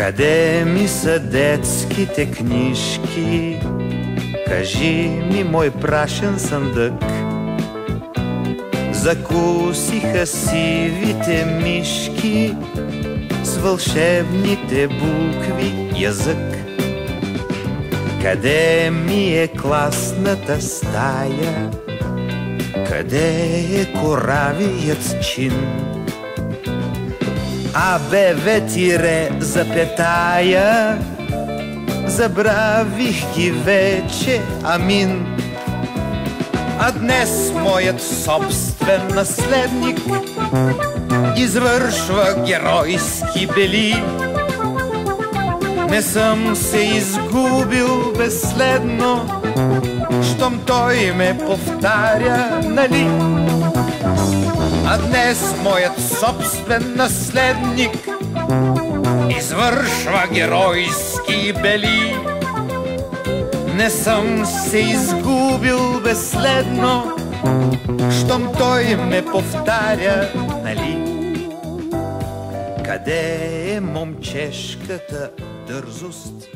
Къде ми са детските книжки? Кажи ми, мой прашен съндък. Закусиха сивите мишки с вълшебните букви язък. Къде ми е класната стая? Къде е коравият чин? АБВ тире запетая, забравих ги вече, амин. А днес моят собствен наследник извършва геройски бели. Не съм се изгубил безследно, щом той ме повтаря, нали? А днес моят собствен наследник извършва геройски бели. Не съм се изгубил безследно, щом той ме повтаря, нали? Къде е момчешката дързост?